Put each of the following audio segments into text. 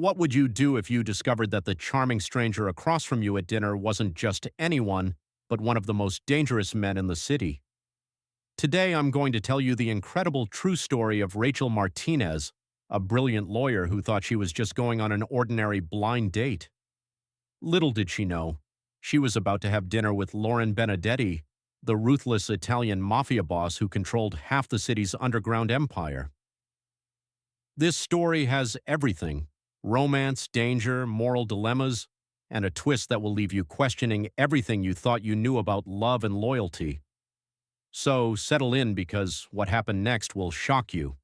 What would you do if you discovered that the charming stranger across from you at dinner wasn't just anyone, but one of the most dangerous men in the city? Today, I'm going to tell you the incredible true story of Rachel Martinez, a brilliant lawyer who thought she was just going on an ordinary blind date. Little did she know, she was about to have dinner with Lauren Benedetti, the ruthless Italian mafia boss who controlled half the city's underground empire. This story has everything: romance, danger, moral dilemmas, and a twist that will leave you questioning everything you thought you knew about love and loyalty. So settle in, because what happened next will shock you.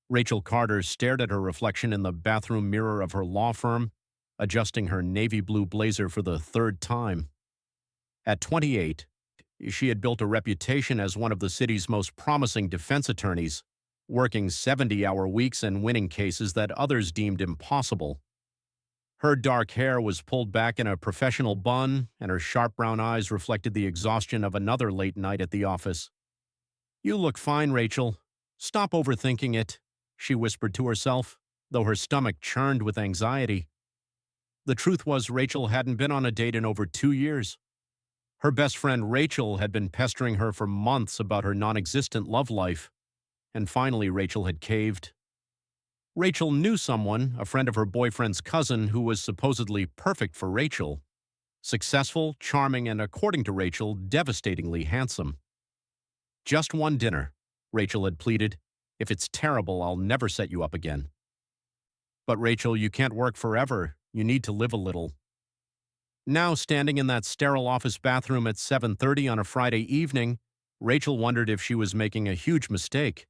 Rachel Carter stared at her reflection in the bathroom mirror of her law firm, adjusting her navy blue blazer for the third time. At 28, she had built a reputation as one of the city's most promising defense attorneys, working 70-hour weeks and winning cases that others deemed impossible. Her dark hair was pulled back in a professional bun, and her sharp brown eyes reflected the exhaustion of another late night at the office. "You look fine, Rachel. Stop overthinking it," she whispered to herself, though her stomach churned with anxiety. The truth was, Rachel hadn't been on a date in over 2 years. Her best friend Rachel had been pestering her for months about her non-existent love life, and finally Rachel had caved. Rachel knew someone, a friend of her boyfriend's cousin, who was supposedly perfect for Rachel. Successful, charming, and according to Rachel, devastatingly handsome. "Just one dinner," Rachel had pleaded. "If it's terrible, I'll never set you up again." "But Rachel, you can't work forever. You need to live a little." Now, standing in that sterile office bathroom at 7:30 on a Friday evening, Rachel wondered if she was making a huge mistake.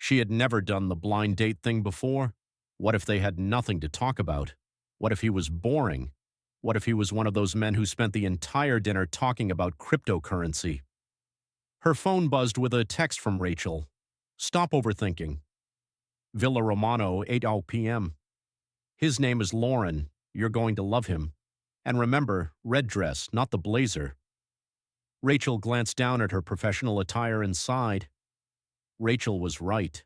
She had never done the blind date thing before. What if they had nothing to talk about? What if he was boring? What if he was one of those men who spent the entire dinner talking about cryptocurrency? Her phone buzzed with a text from Rachel. "Stop overthinking. Villa Romano, 8 p.m. His name is Lauren. You're going to love him. And remember, red dress, not the blazer." Rachel glanced down at her professional attire and sighed. Rachel was right.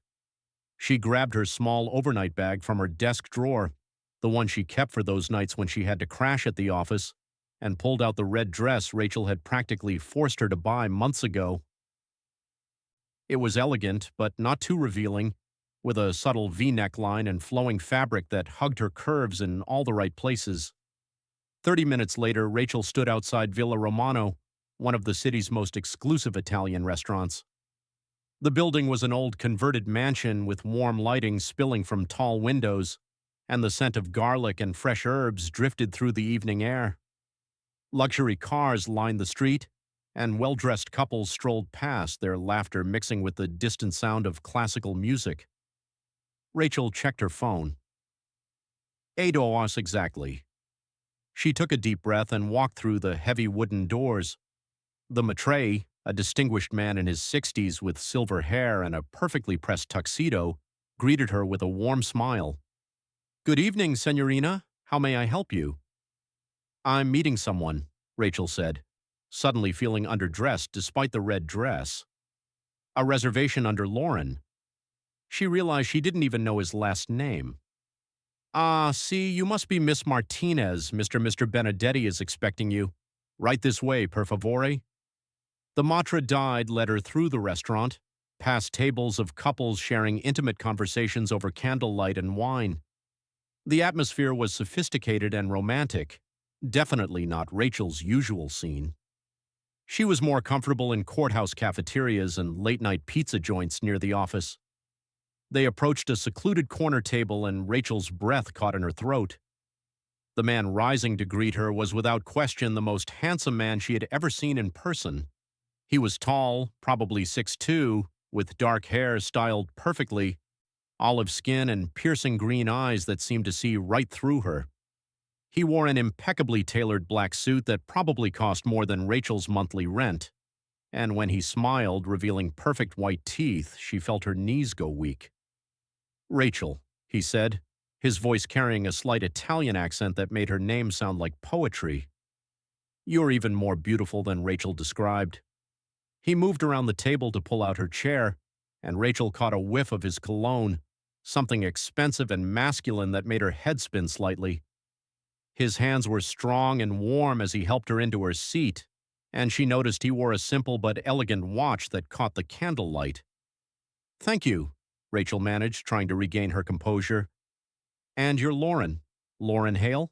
She grabbed her small overnight bag from her desk drawer, the one she kept for those nights when she had to crash at the office, and pulled out the red dress Rachel had practically forced her to buy months ago. It was elegant, but not too revealing, with a subtle V-neck line and flowing fabric that hugged her curves in all the right places. 30 minutes later, Rachel stood outside Villa Romano, one of the city's most exclusive Italian restaurants. The building was an old converted mansion with warm lighting spilling from tall windows, and the scent of garlic and fresh herbs drifted through the evening air. Luxury cars lined the street, and well-dressed couples strolled past, their laughter mixing with the distant sound of classical music. Rachel checked her phone. 8 hours exactly. She took a deep breath and walked through the heavy wooden doors. The maître, a distinguished man in his 60s with silver hair and a perfectly pressed tuxedo, greeted her with a warm smile. "Good evening, Senorina. How may I help you?" "I'm meeting someone," Rachel said, suddenly feeling underdressed despite the red dress. "A reservation under Lauren." She realized she didn't even know his last name. "Ah, see, you must be Miss Martinez. Mr. Benedetti is expecting you. Right this way, per favore." The matra guide led her through the restaurant, past tables of couples sharing intimate conversations over candlelight and wine. The atmosphere was sophisticated and romantic, definitely not Rachel's usual scene. She was more comfortable in courthouse cafeterias and late-night pizza joints near the office. They approached a secluded corner table, and Rachel's breath caught in her throat. The man rising to greet her was without question the most handsome man she had ever seen in person. He was tall, probably 6'2", with dark hair styled perfectly, olive skin, and piercing green eyes that seemed to see right through her. He wore an impeccably tailored black suit that probably cost more than Rachel's monthly rent, and when he smiled, revealing perfect white teeth, she felt her knees go weak. "Rachel," he said, his voice carrying a slight Italian accent that made her name sound like poetry. "You're even more beautiful than Rachel described." He moved around the table to pull out her chair, and Rachel caught a whiff of his cologne, something expensive and masculine that made her head spin slightly. His hands were strong and warm as he helped her into her seat, and she noticed he wore a simple but elegant watch that caught the candlelight. "Thank you," Rachel managed, trying to regain her composure. "And you're Lauren. Lauren Hale?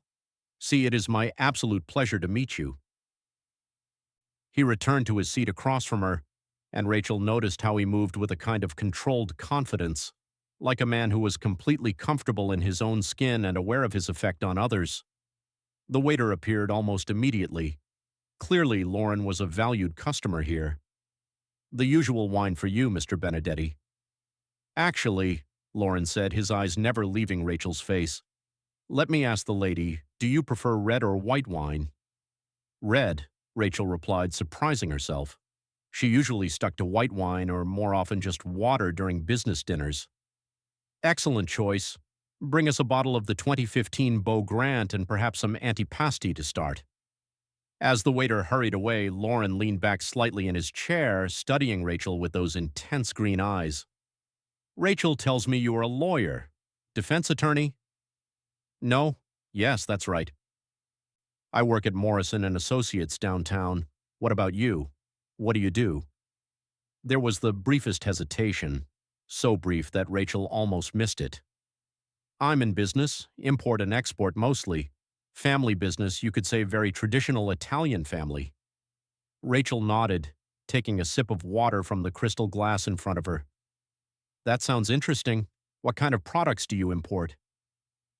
See, it is my absolute pleasure to meet you." He returned to his seat across from her, and Rachel noticed how he moved with a kind of controlled confidence, like a man who was completely comfortable in his own skin and aware of his effect on others. The waiter appeared almost immediately. Clearly, Lauren was a valued customer here. "The usual wine for you, Mr. Benedetti." "Actually," Lauren said, his eyes never leaving Rachel's face, "let me ask the lady, do you prefer red or white wine?" "Red," Rachel replied, surprising herself. She usually stuck to white wine or more often just water during business dinners. "Excellent choice. Bring us a bottle of the 2015 Beau Grant and perhaps some antipasti to start." As the waiter hurried away, Lauren leaned back slightly in his chair, studying Rachel with those intense green eyes. "Rachel tells me you are a lawyer. Defense attorney?" "No. Yes, that's right. I work at Morrison and Associates downtown. What about you? What do you do?" There was the briefest hesitation, so brief that Rachel almost missed it. "I'm in business, import and export mostly. Family business, you could say very traditional Italian family." Rachel nodded, taking a sip of water from the crystal glass in front of her. "That sounds interesting. What kind of products do you import?"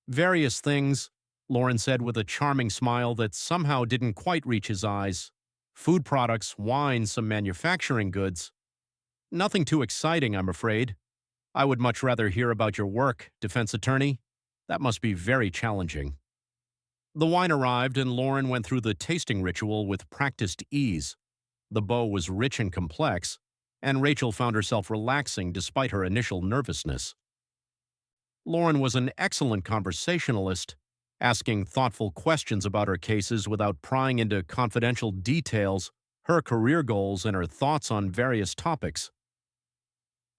"Various things," Lauren said with a charming smile that somehow didn't quite reach his eyes. "Food products, wine, some manufacturing goods. Nothing too exciting, I'm afraid. I would much rather hear about your work, defense attorney. That must be very challenging." The wine arrived, and Lauren went through the tasting ritual with practiced ease. The Beau was rich and complex, and Rachel found herself relaxing despite her initial nervousness. Lauren was an excellent conversationalist, asking thoughtful questions about her cases without prying into confidential details, her career goals, and her thoughts on various topics.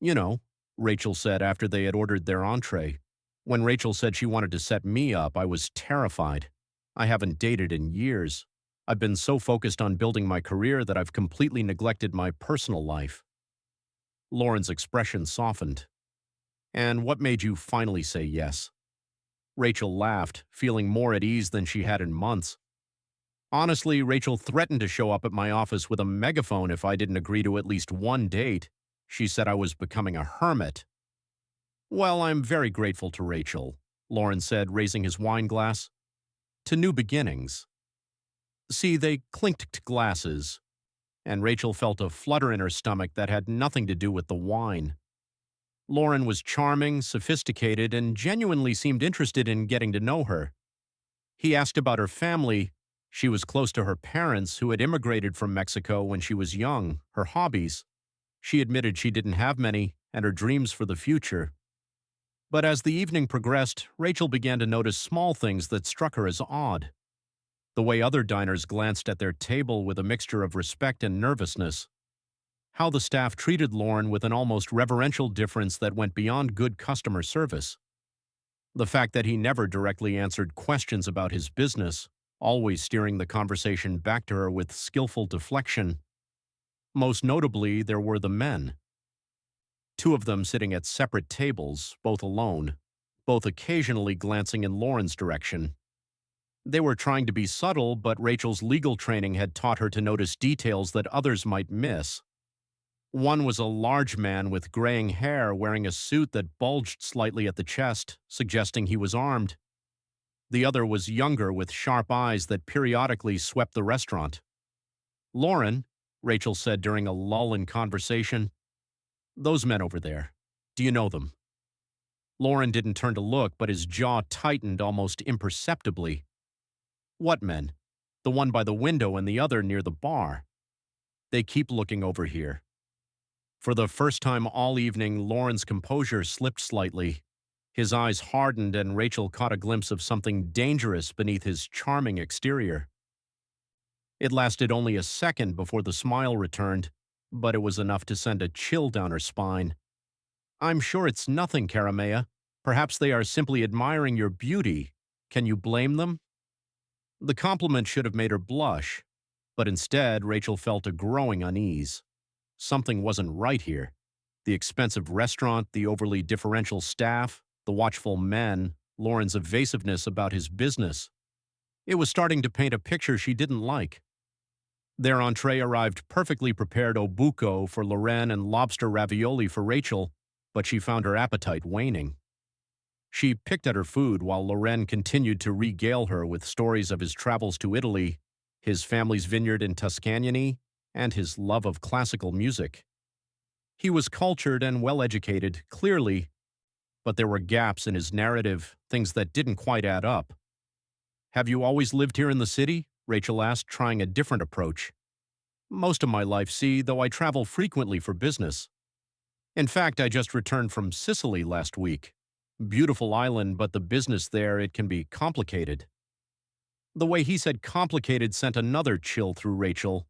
"You know," Rachel said after they had ordered their entree. "When Rachel said she wanted to set me up, I was terrified. I haven't dated in years. I've been so focused on building my career that I've completely neglected my personal life." Lauren's expression softened. "And what made you finally say yes?" Rachel laughed, feeling more at ease than she had in months. "Honestly, Rachel threatened to show up at my office with a megaphone if I didn't agree to at least one date. She said I was becoming a hermit." "Well, I'm very grateful to Rachel," Lauren said, raising his wine glass. "To new beginnings." See, they clinked glasses, and Rachel felt a flutter in her stomach that had nothing to do with the wine. Lauren was charming, sophisticated, and genuinely seemed interested in getting to know her. He asked about her family. She was close to her parents, who had immigrated from Mexico when she was young, her hobbies. She admitted she didn't have many, and her dreams for the future. But as the evening progressed, Rachel began to notice small things that struck her as odd. The way other diners glanced at their table with a mixture of respect and nervousness. How the staff treated Lauren with an almost reverential difference that went beyond good customer service. The fact that he never directly answered questions about his business, always steering the conversation back to her with skillful deflection. Most notably, there were the men. Two of them sitting at separate tables, both alone, both occasionally glancing in Lauren's direction. They were trying to be subtle, but Rachel's legal training had taught her to notice details that others might miss. One was a large man with graying hair wearing a suit that bulged slightly at the chest, suggesting he was armed. The other was younger with sharp eyes that periodically swept the restaurant. "Lauren," Rachel said during a lull in conversation, "those men over there, do you know them?" Lauren didn't turn to look, but his jaw tightened almost imperceptibly. "What men?" "The one by the window and the other near the bar." "They keep looking over here." For the first time all evening, Lauren's composure slipped slightly. His eyes hardened, and Rachel caught a glimpse of something dangerous beneath his charming exterior. It lasted only a second before the smile returned, but it was enough to send a chill down her spine. "I'm sure it's nothing, Caramea. Perhaps they are simply admiring your beauty. Can you blame them? The compliment should have made her blush, but instead, Rachel felt a growing unease. Something wasn't right here. The expensive restaurant, the overly differential staff, the watchful men, Lauren's evasiveness about his business. It was starting to paint a picture she didn't like. Their entree arrived perfectly prepared obuco for Loren and lobster ravioli for Rachel, but she found her appetite waning. She picked at her food while Loren continued to regale her with stories of his travels to Italy, his family's vineyard in Tuscany, and his love of classical music. He was cultured and well-educated, clearly, but there were gaps in his narrative, things that didn't quite add up. "Have you always lived here in the city?" Rachel asked, trying a different approach. "Most of my life, see, though I travel frequently for business. In fact, I just returned from Sicily last week. Beautiful island, but the business there, it can be complicated." The way he said complicated sent another chill through Rachel.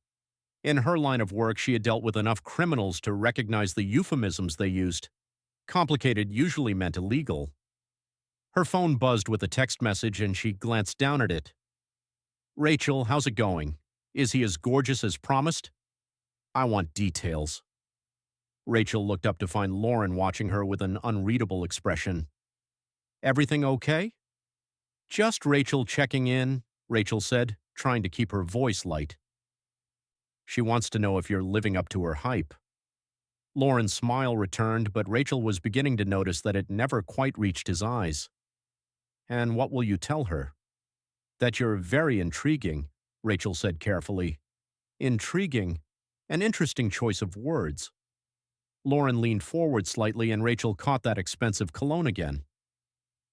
In her line of work, she had dealt with enough criminals to recognize the euphemisms they used. Complicated usually meant illegal. Her phone buzzed with a text message and she glanced down at it. "Rachel, how's it going? Is he as gorgeous as promised? I want details." Rachel looked up to find Lauren watching her with an unreadable expression. "Everything okay?" "Just Rachel checking in," Rachel said, trying to keep her voice light. "She wants to know if you're living up to her hype." Lauren's smile returned, but Rachel was beginning to notice that it never quite reached his eyes. "And what will you tell her?" "That you're very intriguing," Rachel said carefully. Intriguing. An interesting choice of words. Lauren leaned forward slightly and Rachel caught that expensive cologne again.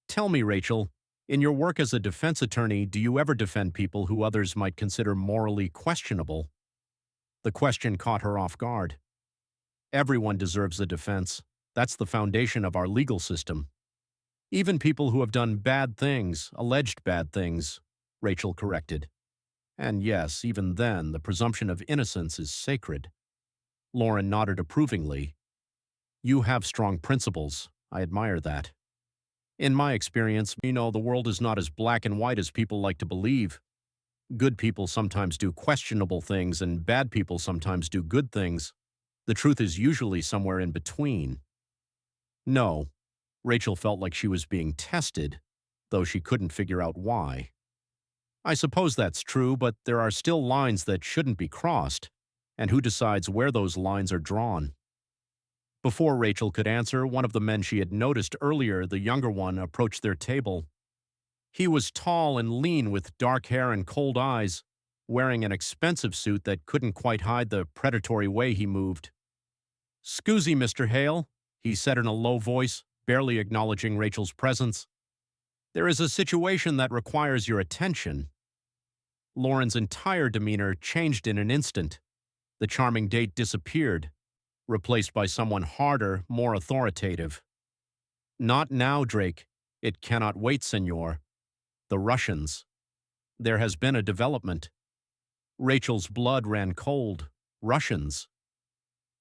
"Tell me, Rachel, in your work as a defense attorney, do you ever defend people who others might consider morally questionable?" The question caught her off guard. "Everyone deserves a defense. That's the foundation of our legal system. Even people who have done bad things, alleged bad things," Rachel corrected. "And yes, even then, the presumption of innocence is sacred." Lauren nodded approvingly. "You have strong principles. I admire that. In my experience, the world is not as black and white as people like to believe. Good people sometimes do questionable things, and bad people sometimes do good things. The truth is usually somewhere in between." No. Rachel felt like she was being tested, though she couldn't figure out why. "I suppose that's true, but there are still lines that shouldn't be crossed, and who decides where those lines are drawn?" Before Rachel could answer, one of the men she had noticed earlier, the younger one, approached their table. He was tall and lean with dark hair and cold eyes, wearing an expensive suit that couldn't quite hide the predatory way he moved. "Scusi, Mr. Hale," he said in a low voice, barely acknowledging Rachel's presence. "There is a situation that requires your attention." Lauren's entire demeanor changed in an instant. The charming date disappeared, replaced by someone harder, more authoritative. "Not now, Drake. It cannot wait, senor. The Russians. There has been a development." Rachel's blood ran cold. Russians.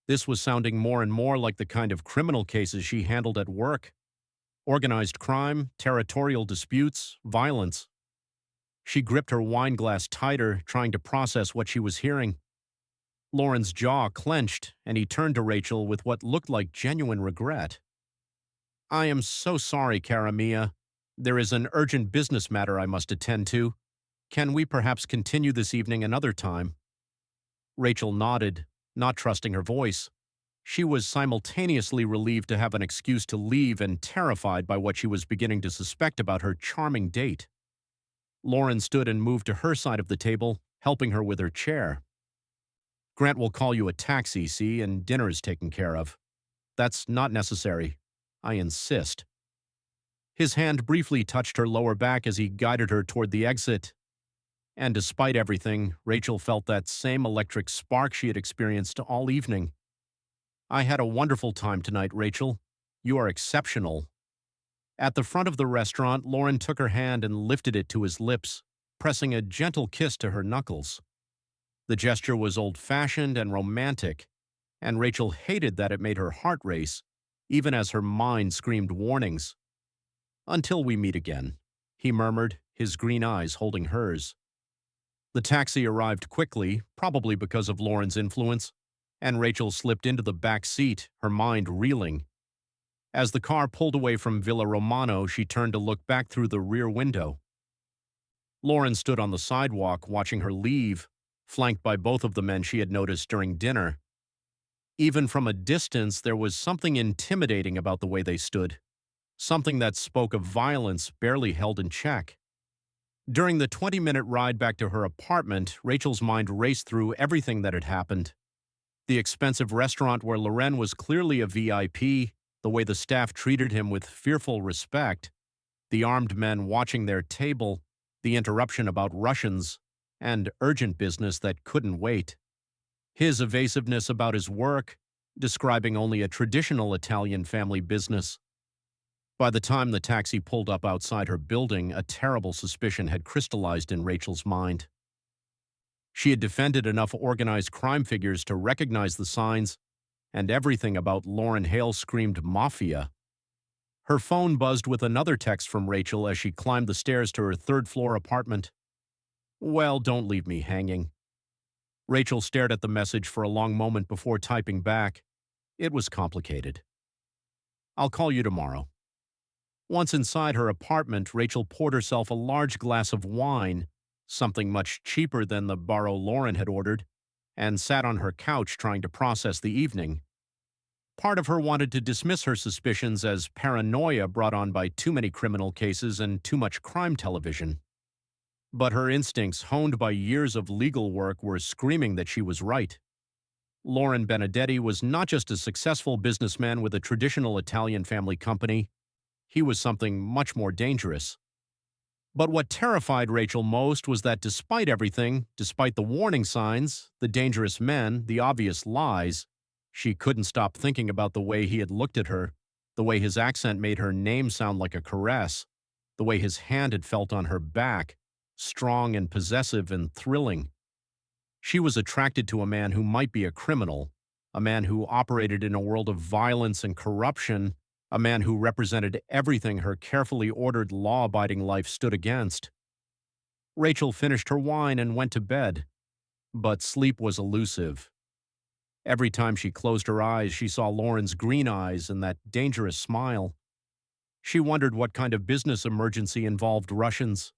This was sounding more and more like the kind of criminal cases she handled at work. Organized crime, territorial disputes, violence. She gripped her wine glass tighter, trying to process what she was hearing. Lauren's jaw clenched, and he turned to Rachel with what looked like genuine regret. "I am so sorry, cara mia. There is an urgent business matter I must attend to. Can we perhaps continue this evening another time?" Rachel nodded, not trusting her voice. She was simultaneously relieved to have an excuse to leave and terrified by what she was beginning to suspect about her charming date. Lauren stood and moved to her side of the table, helping her with her chair. "Grant will call you a taxi, see, and dinner is taken care of." "That's not necessary. I insist." His hand briefly touched her lower back as he guided her toward the exit. And despite everything, Rachel felt that same electric spark she had experienced all evening. "I had a wonderful time tonight, Rachel. You are exceptional." At the front of the restaurant, Lauren took her hand and lifted it to his lips, pressing a gentle kiss to her knuckles. The gesture was old-fashioned and romantic, and Rachel hated that it made her heart race, even as her mind screamed warnings. Until we meet again, he murmured, his green eyes holding hers. The taxi arrived quickly, probably because of Lauren's influence, and Rachel slipped into the back seat, her mind reeling. As the car pulled away from Villa Romano, she turned to look back through the rear window. Lauren stood on the sidewalk watching her leave, flanked by both of the men she had noticed during dinner. Even from a distance, there was something intimidating about the way they stood, something that spoke of violence barely held in check. During the 20-minute ride back to her apartment, Rachel's mind raced through everything that had happened. The expensive restaurant where Loren was clearly a VIP, the way the staff treated him with fearful respect, the armed men watching their table, the interruption about Russians, and urgent business that couldn't wait. His evasiveness about his work, describing only a traditional Italian family business. By the time the taxi pulled up outside her building, a terrible suspicion had crystallized in Rachel's mind. She had defended enough organized crime figures to recognize the signs, and everything about Lauren Hale screamed Mafia. Her phone buzzed with another text from Rachel as she climbed the stairs to her third-floor apartment. "Well, don't leave me hanging." Rachel stared at the message for a long moment before typing back. It was complicated. "I'll call you tomorrow." Once inside her apartment, Rachel poured herself a large glass of wine, something much cheaper than the Barrow Lauren had ordered, and sat on her couch trying to process the evening. Part of her wanted to dismiss her suspicions as paranoia brought on by too many criminal cases and too much crime television. But her instincts, honed by years of legal work, were screaming that she was right. Lauren Benedetti was not just a successful businessman with a traditional Italian family company. He was something much more dangerous. But what terrified Rachel most was that despite everything, despite the warning signs, the dangerous men, the obvious lies, she couldn't stop thinking about the way he had looked at her, the way his accent made her name sound like a caress, the way his hand had felt on her back, strong and possessive and thrilling. She was attracted to a man who might be a criminal, a man who operated in a world of violence and corruption, a man who represented everything her carefully ordered, law-abiding life stood against. Rachel finished her wine and went to bed, but sleep was elusive. Every time she closed her eyes, she saw Lauren's green eyes and that dangerous smile. She wondered what kind of business emergency involved Russians.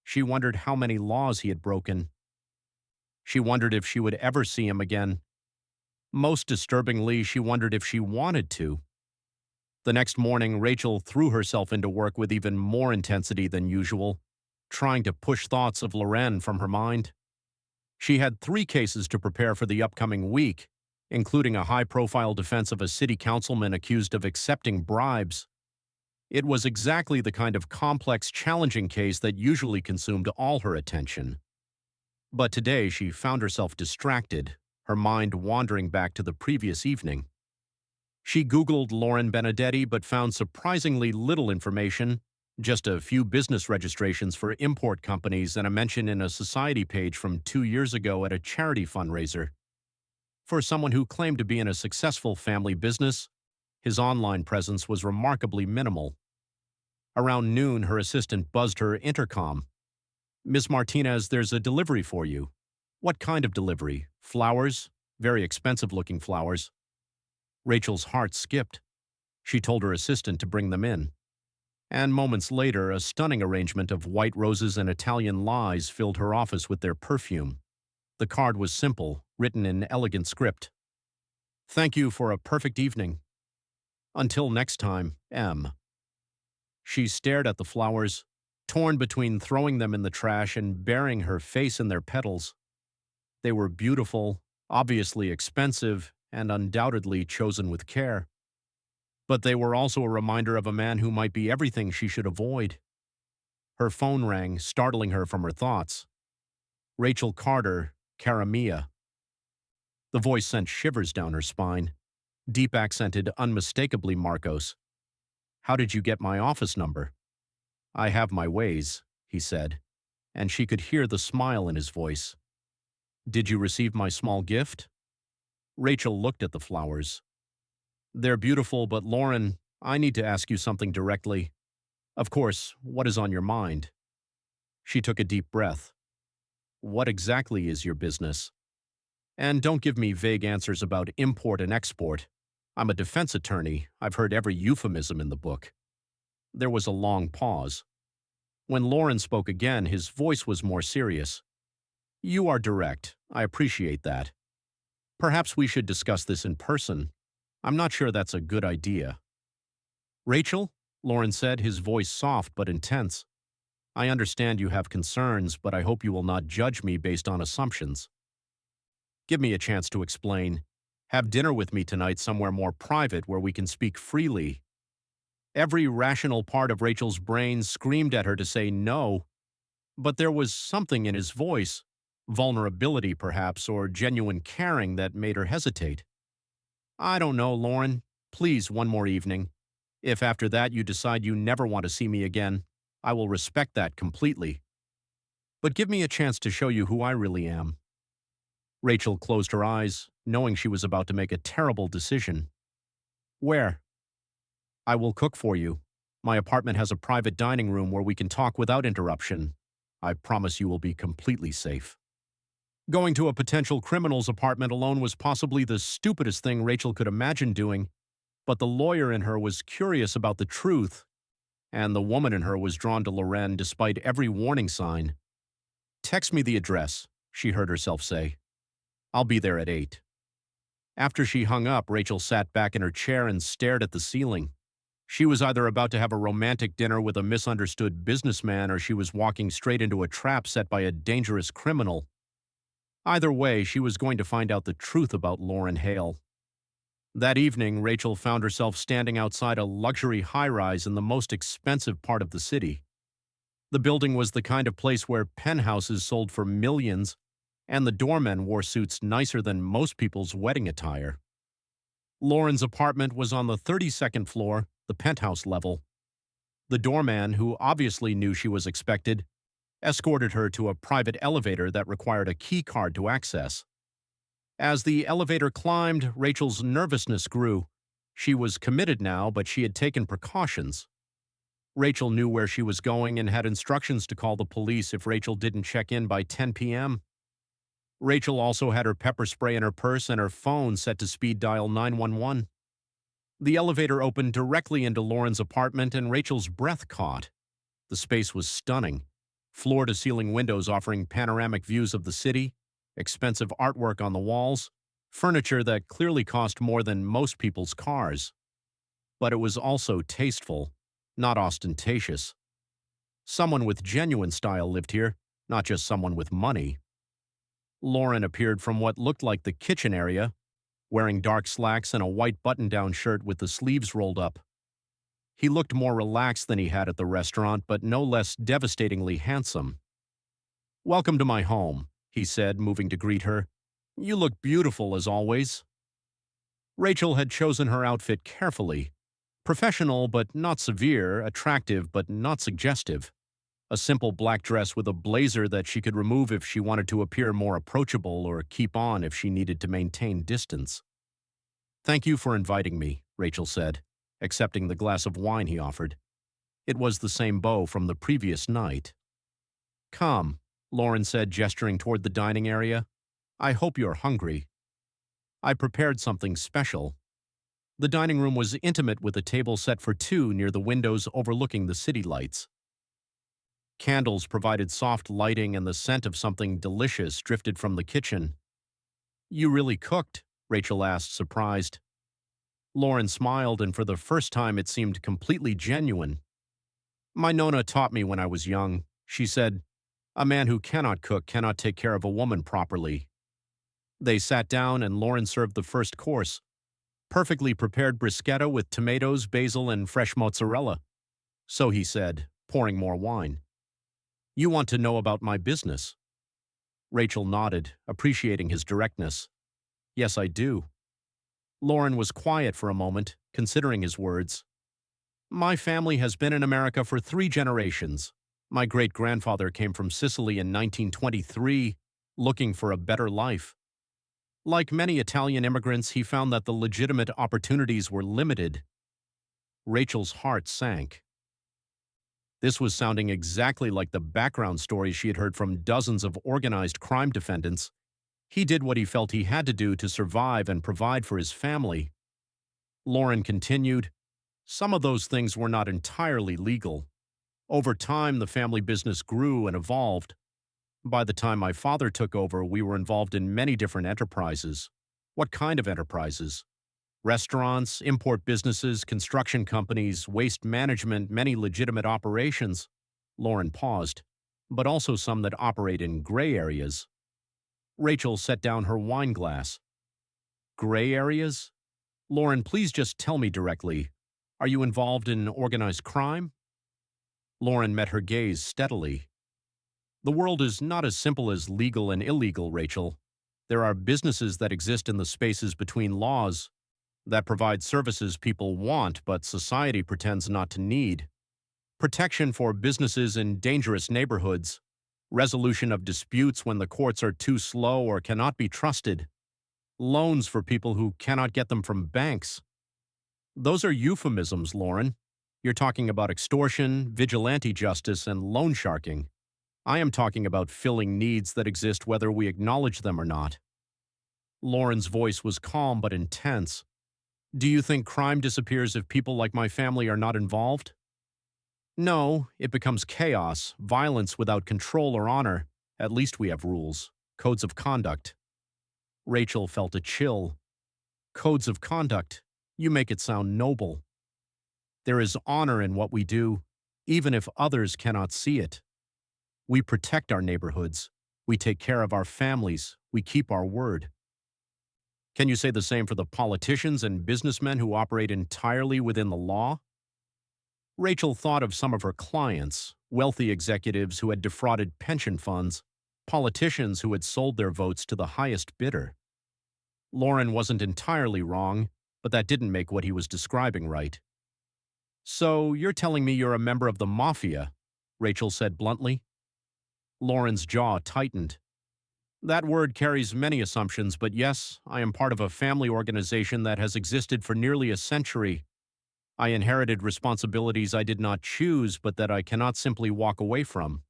She wondered how many laws he had broken. She wondered if she would ever see him again. Most disturbingly, she wondered if she wanted to. The next morning, Rachel threw herself into work with even more intensity than usual, trying to push thoughts of Loren from her mind. She had 3 cases to prepare for the upcoming week, including a high-profile defense of a city councilman accused of accepting bribes. It was exactly the kind of complex, challenging case that usually consumed all her attention. But today she found herself distracted, her mind wandering back to the previous evening. She Googled Lauren Benedetti but found surprisingly little information, just a few business registrations for import companies and a mention in a society page from 2 years ago at a charity fundraiser. For someone who claimed to be in a successful family business, his online presence was remarkably minimal. Around noon, her assistant buzzed her intercom. "Miss Martinez, there's a delivery for you." "What kind of delivery? Flowers? Very expensive-looking flowers." Rachel's heart skipped. She told her assistant to bring them in. And moments later, a stunning arrangement of white roses and Italian lies filled her office with their perfume. The card was simple, written in elegant script. "Thank you for a perfect evening. Until next time, M." She stared at the flowers, torn between throwing them in the trash and burying her face in their petals. They were beautiful, obviously expensive, and undoubtedly chosen with care. But they were also a reminder of a man who might be everything she should avoid. Her phone rang, startling her from her thoughts. Rachel Carter, Cara Mia. The voice sent shivers down her spine, deep-accented unmistakably Marcos. "How did you get my office number?" "I have my ways," he said, and she could hear the smile in his voice. "Did you receive my small gift?" Rachel looked at the flowers. "They're beautiful, but Lauren, I need to ask you something directly. Of course, what is on your mind? She took a deep breath. What exactly is your business? And don't give me vague answers about import and export. I'm a defense attorney. I've heard every euphemism in the book. There was a long pause. When Lauren spoke again, his voice was more serious. You are direct. I appreciate that. Perhaps we should discuss this in person. I'm not sure that's a good idea. Rachel, Lauren said, his voice soft but intense. I understand you have concerns, but I hope you will not judge me based on assumptions. Give me a chance to explain. Have dinner with me tonight somewhere more private where we can speak freely. Every rational part of Rachel's brain screamed at her to say no, but there was something in his voice, vulnerability perhaps, or genuine caring that made her hesitate. I don't know, Lauren. Please, one more evening. If after that you decide you never want to see me again, I will respect that completely. But give me a chance to show you who I really am. Rachel closed her eyes, knowing she was about to make a terrible decision. Where? I will cook for you. My apartment has a private dining room where we can talk without interruption. I promise you will be completely safe. Going to a potential criminal's apartment alone was possibly the stupidest thing Rachel could imagine doing, but the lawyer in her was curious about the truth, and the woman in her was drawn to Loren despite every warning sign. Text me the address, she heard herself say. I'll be there at 8. After she hung up, Rachel sat back in her chair and stared at the ceiling. She was either about to have a romantic dinner with a misunderstood businessman or she was walking straight into a trap set by a dangerous criminal. Either way, she was going to find out the truth about Lauren Hale. That evening, Rachel found herself standing outside a luxury high-rise in the most expensive part of the city. The building was the kind of place where penthouses sold for millions, and the doormen wore suits nicer than most people's wedding attire. Lauren's apartment was on the 32nd floor, the penthouse level. The doorman, who obviously knew she was expected, escorted her to a private elevator that required a key card to access. As the elevator climbed, Rachel's nervousness grew. She was committed now, but she had taken precautions. Rachel knew where she was going and had instructions to call the police if Rachel didn't check in by 10 p.m. Rachel also had her pepper spray in her purse and her phone set to speed dial 911. The elevator opened directly into Lauren's apartment and Rachel's breath caught. The space was stunning. Floor-to-ceiling windows offering panoramic views of the city, expensive artwork on the walls, furniture that clearly cost more than most people's cars. But it was also tasteful, not ostentatious. Someone with genuine style lived here, not just someone with money. Lauren appeared from what looked like the kitchen area, wearing dark slacks and a white button-down shirt with the sleeves rolled up. He looked more relaxed than he had at the restaurant, but no less devastatingly handsome. "Welcome to my home," he said, moving to greet her. "You look beautiful as always." Rachel had chosen her outfit carefully. Professional but not severe, attractive but not suggestive. A simple black dress with a blazer that she could remove if she wanted to appear more approachable or keep on if she needed to maintain distance. "Thank you for inviting me," Rachel said, accepting the glass of wine he offered. It was the same bow from the previous night. "Come," Lauren said, gesturing toward the dining area. "I hope you're hungry. I prepared something special." The dining room was intimate with a table set for two near the windows overlooking the city lights. Candles provided soft lighting and the scent of something delicious drifted from the kitchen. "You really cooked?" Rachel asked, surprised. Lauren smiled, and for the first time it seemed completely genuine. "My Nona taught me when I was young," she said. "A man who cannot cook cannot take care of a woman properly." They sat down and Lauren served the first course. Perfectly prepared bruschetta with tomatoes, basil, and fresh mozzarella. "So," he said, pouring more wine. "You want to know about my business?" Rachel nodded, appreciating his directness. "Yes, I do." Lauren was quiet for a moment, considering his words. "My family has been in America for 3 generations. My great-grandfather came from Sicily in 1923, looking for a better life. Like many Italian immigrants, he found that the legitimate opportunities were limited." Rachel's heart sank. This was sounding exactly like the background stories she had heard from dozens of organized crime defendants. He did what he felt he had to do to survive and provide for his family. Lauren continued, "Some of those things were not entirely legal. Over time, the family business grew and evolved. By the time my father took over, we were involved in many different enterprises." "What kind of enterprises?" "Restaurants, import businesses, construction companies, waste management, many legitimate operations." Lauren paused. "But also some that operate in gray areas." Rachel set down her wine glass. "Gray areas? Lauren, please just tell me directly. Are you involved in organized crime?" Lauren met her gaze steadily. "The world is not as simple as legal and illegal, Rachel. There are businesses that exist in the spaces between laws, that provide services people want but society pretends not to need. Protection for businesses in dangerous neighborhoods, resolution of disputes when the courts are too slow or cannot be trusted, loans for people who cannot get them from banks. Those are euphemisms, Lauren. You're talking about extortion, vigilante justice, and loan sharking. I am talking about filling needs that exist whether we acknowledge them or not." Lauren's voice was calm but intense. "Do you think crime disappears if people like my family are not involved?" "No, it becomes chaos, violence without control or honor. At least we have rules, codes of conduct." Rachel felt a chill. "Codes of conduct? You make it sound noble." "There is honor in what we do, even if others cannot see it. We protect our neighborhoods. We take care of our families. We keep our word." "Can you say the same for the politicians and businessmen who operate entirely within the law?" Rachel thought of some of her clients, wealthy executives who had defrauded pension funds, politicians who had sold their votes to the highest bidder. Lauren wasn't entirely wrong, but that didn't make what he was describing right. "So you're telling me you're a member of the Mafia?" Rachel said bluntly. Lauren's jaw tightened. "That word carries many assumptions, but yes, I am part of a family organization that has existed for nearly a century. I inherited responsibilities I did not choose, but that I cannot simply walk away from."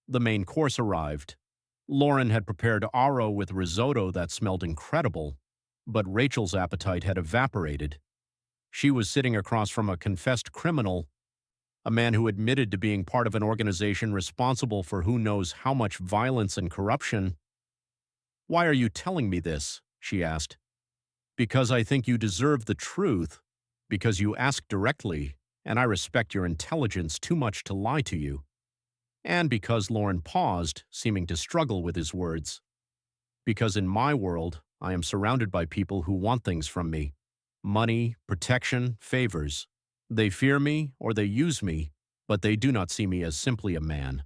The main course arrived. Lauren had prepared aro with risotto that smelled incredible, but Rachel's appetite had evaporated. She was sitting across from a confessed criminal, a man who admitted to being part of an organization responsible for who knows how much violence and corruption. "Why are you telling me this?" she asked. "Because I think you deserve the truth, because you ask directly, and I respect your intelligence too much to lie to you." And because Lauren paused, seeming to struggle with his words. "Because in my world, I am surrounded by people who want things from me. Money, protection, favors. They fear me or they use me, but they do not see me as simply a man."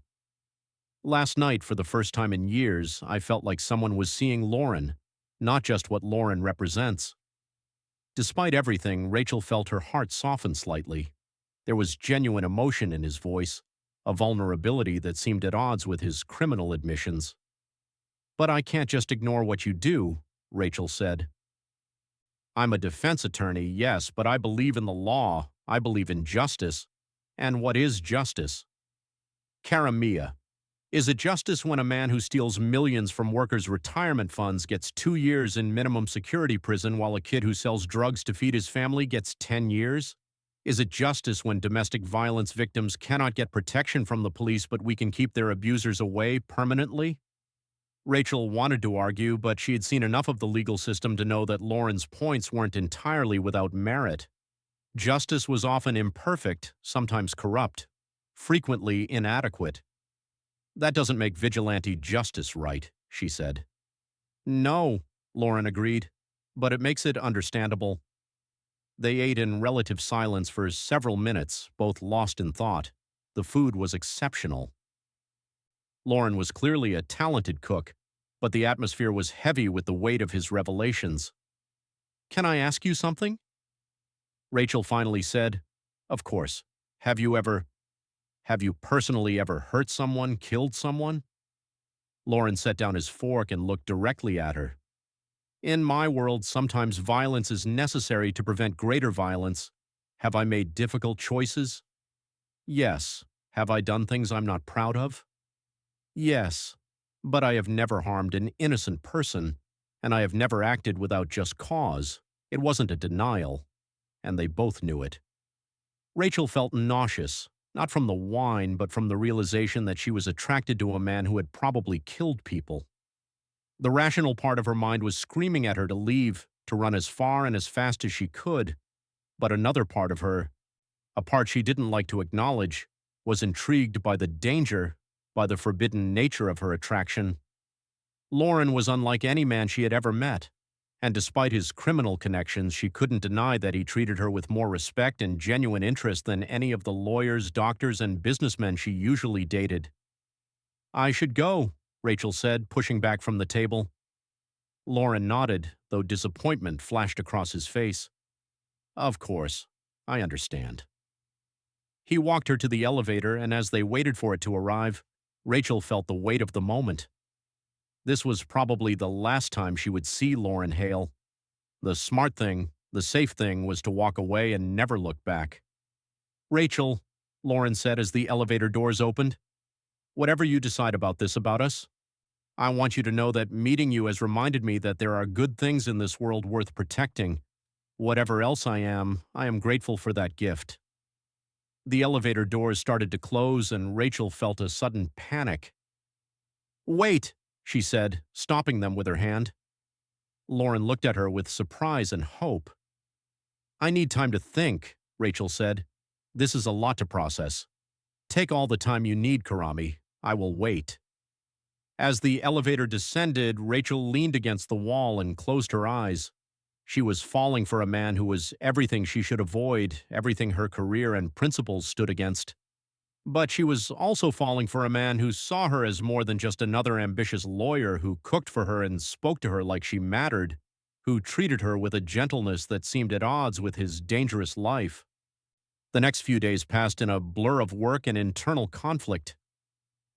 Last night, for the first time in years, I felt like someone was seeing Lauren, not just what Lauren represents. Despite everything, Rachel felt her heart soften slightly. There was genuine emotion in his voice, a vulnerability that seemed at odds with his criminal admissions. "But I can't just ignore what you do," Rachel said. "I'm a defense attorney, yes, but I believe in the law. I believe in justice. And what is justice? Cara Mia, is it justice when a man who steals millions from workers' retirement funds gets 2 years in minimum security prison while a kid who sells drugs to feed his family gets 10 years? Is it justice when domestic violence victims cannot get protection from the police but we can keep their abusers away permanently?" Rachel wanted to argue, but she had seen enough of the legal system to know that Lauren's points weren't entirely without merit. Justice was often imperfect, sometimes corrupt, frequently inadequate. "That doesn't make vigilante justice right," she said. "No," Lauren agreed, "but it makes it understandable." They ate in relative silence for several minutes, both lost in thought. The food was exceptional. Lauren was clearly a talented cook, but the atmosphere was heavy with the weight of his revelations. "Can I ask you something?" Rachel finally said, "Of course. Have you personally ever hurt someone, killed someone?" Lauren set down his fork and looked directly at her. "In my world, sometimes violence is necessary to prevent greater violence. Have I made difficult choices? Yes. Have I done things I'm not proud of? Yes, but I have never harmed an innocent person, and I have never acted without just cause. It wasn't a denial, and they both knew it. Rachel felt nauseous, not from the wine, but from the realization that she was attracted to a man who had probably killed people. The rational part of her mind was screaming at her to leave, to run as far and as fast as she could, but another part of her, a part she didn't like to acknowledge, was intrigued by the danger, by the forbidden nature of her attraction. Lauren was unlike any man she had ever met, and despite his criminal connections, she couldn't deny that he treated her with more respect and genuine interest than any of the lawyers, doctors, and businessmen she usually dated. "I should go," Rachel said, pushing back from the table. Lauren nodded, though disappointment flashed across his face. "Of course. I understand." He walked her to the elevator, and as they waited for it to arrive, Rachel felt the weight of the moment. This was probably the last time she would see Lauren Hale. The smart thing, the safe thing, was to walk away and never look back. "Rachel," Lauren said as the elevator doors opened, "whatever you decide about this about us, I want you to know that meeting you has reminded me that there are good things in this world worth protecting. Whatever else I am grateful for that gift." The elevator doors started to close, and Rachel felt a sudden panic. "Wait," she said, stopping them with her hand. Lauren looked at her with surprise and hope. "I need time to think," Rachel said. "This is a lot to process. Take all the time you need, Karami. I will wait." As the elevator descended, Rachel leaned against the wall and closed her eyes. She was falling for a man who was everything she should avoid, everything her career and principles stood against. But she was also falling for a man who saw her as more than just another ambitious lawyer who cooked for her and spoke to her like she mattered, who treated her with a gentleness that seemed at odds with his dangerous life. The next few days passed in a blur of work and internal conflict.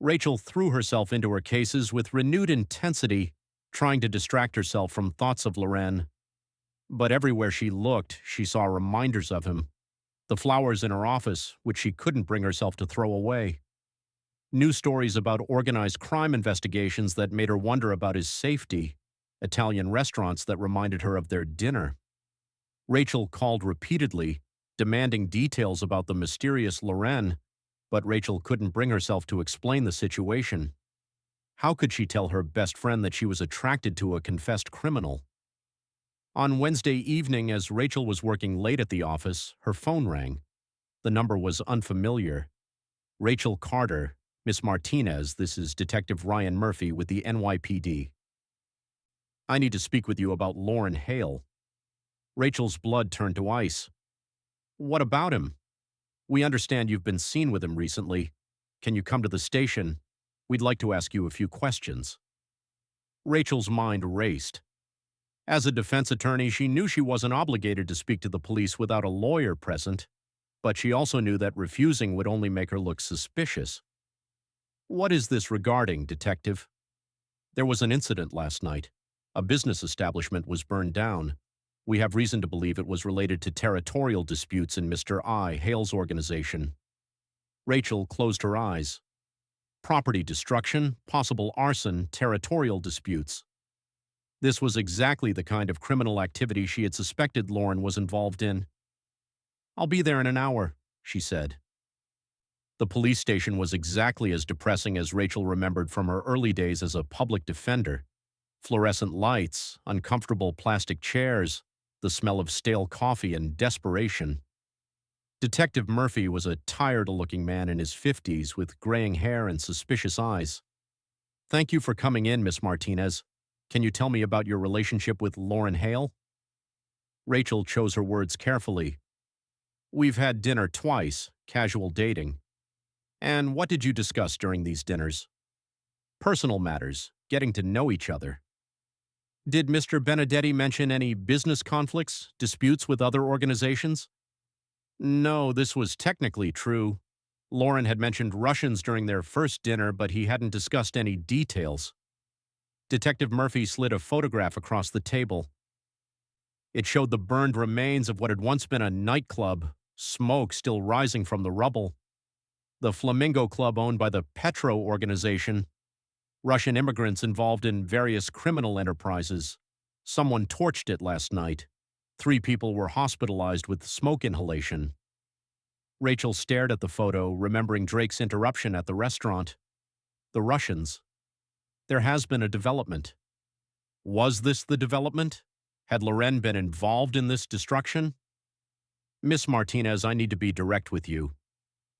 Rachel threw herself into her cases with renewed intensity, trying to distract herself from thoughts of Loren. But everywhere she looked, she saw reminders of him. The flowers in her office, which she couldn't bring herself to throw away. News stories about organized crime investigations that made her wonder about his safety. Italian restaurants that reminded her of their dinner. Rachel called repeatedly, demanding details about the mysterious Loren, but Rachel couldn't bring herself to explain the situation. How could she tell her best friend that she was attracted to a confessed criminal? On Wednesday evening, as Rachel was working late at the office, her phone rang. The number was unfamiliar. "Rachel Carter, Miss Martinez, this is Detective Ryan Murphy with the NYPD. I need to speak with you about Lauren Hale." Rachel's blood turned to ice. "What about him? We understand you've been seen with him recently. Can you come to the station? We'd like to ask you a few questions." Rachel's mind raced. As a defense attorney, she knew she wasn't obligated to speak to the police without a lawyer present, but she also knew that refusing would only make her look suspicious. "What is this regarding, Detective?" "There was an incident last night. A business establishment was burned down. We have reason to believe it was related to territorial disputes in Mr. Hale's organization." Rachel closed her eyes. Property destruction, possible arson, territorial disputes. This was exactly the kind of criminal activity she had suspected Lauren was involved in. "I'll be there in an hour," she said. The police station was exactly as depressing as Rachel remembered from her early days as a public defender. Fluorescent lights, uncomfortable plastic chairs, the smell of stale coffee, and desperation. Detective Murphy was a tired-looking man in his 50s with graying hair and suspicious eyes. "Thank you for coming in, Miss Martinez. Can you tell me about your relationship with Lauren Hale?" Rachel chose her words carefully. "We've had dinner twice, casual dating." "And what did you discuss during these dinners?" "Personal matters, getting to know each other." "Did Mr. Benedetti mention any business conflicts, disputes with other organizations?" "No, this was technically true. Lauren had mentioned Russians during their first dinner, but he hadn't discussed any details." Detective Murphy slid a photograph across the table. It showed the burned remains of what had once been a nightclub, smoke still rising from the rubble. The Flamingo Club owned by the Petro organization, Russian immigrants involved in various criminal enterprises. Someone torched it last night. 3 people were hospitalized with smoke inhalation. Rachel stared at the photo, remembering Drake's interruption at the restaurant. The Russians. There has been a development. Was this the development? Had Loren been involved in this destruction? Miss Martinez, I need to be direct with you.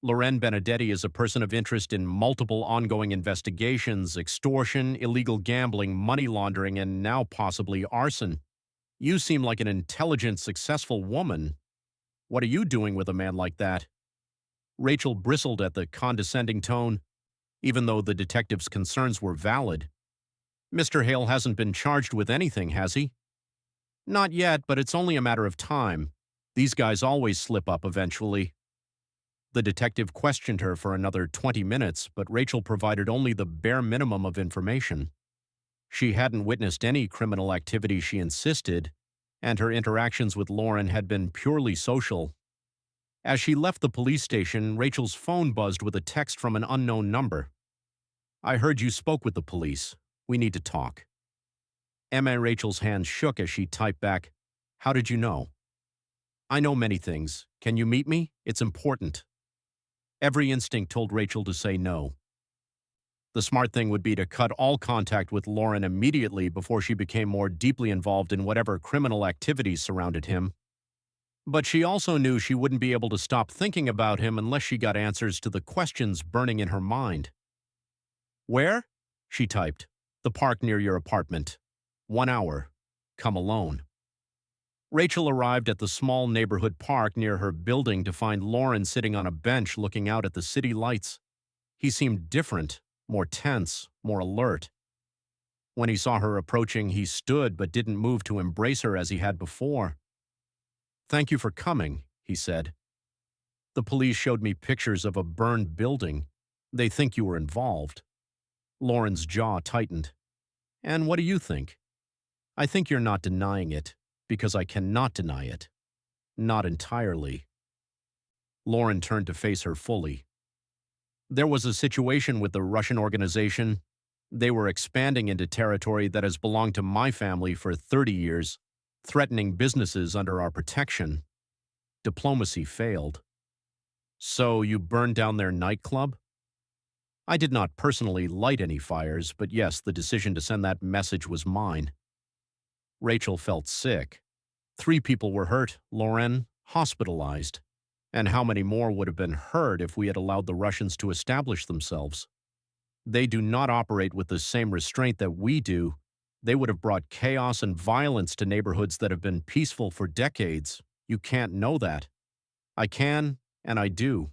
Loren Benedetti is a person of interest in multiple ongoing investigations, extortion, illegal gambling, money laundering, and now possibly arson. You seem like an intelligent, successful woman. What are you doing with a man like that? Rachel bristled at the condescending tone, even though the detective's concerns were valid. Mr. Hale hasn't been charged with anything, has he? Not yet, but it's only a matter of time. These guys always slip up eventually. The detective questioned her for another 20 minutes, but Rachel provided only the bare minimum of information. She hadn't witnessed any criminal activity, she insisted, and her interactions with Loren had been purely social. As she left the police station, Rachel's phone buzzed with a text from an unknown number. I heard you spoke with the police. We need to talk. Emma Rachel's hand shook as she typed back, How did you know? I know many things. Can you meet me? It's important. Every instinct told Rachel to say no. The smart thing would be to cut all contact with Loren immediately before she became more deeply involved in whatever criminal activities surrounded him. But she also knew she wouldn't be able to stop thinking about him unless she got answers to the questions burning in her mind. Where? She typed. The park near your apartment. 1 hour. Come alone. Rachel arrived at the small neighborhood park near her building to find Loren sitting on a bench looking out at the city lights. He seemed different, more tense, more alert. When he saw her approaching, he stood but didn't move to embrace her as he had before. Thank you for coming, he said. The police showed me pictures of a burned building. They think you were involved. Loren's jaw tightened. And what do you think? I think you're not denying it, because I cannot deny it. Not entirely. Loren turned to face her fully. There was a situation with the Russian organization. They were expanding into territory that has belonged to my family for 30 years, threatening businesses under our protection. Diplomacy failed. So you burned down their nightclub? I did not personally light any fires, but yes, the decision to send that message was mine. Rachel felt sick. 3 people were hurt, Loren hospitalized. And how many more would have been hurt if we had allowed the Russians to establish themselves? They do not operate with the same restraint that we do. They would have brought chaos and violence to neighborhoods that have been peaceful for decades. You can't know that. I can, and I do.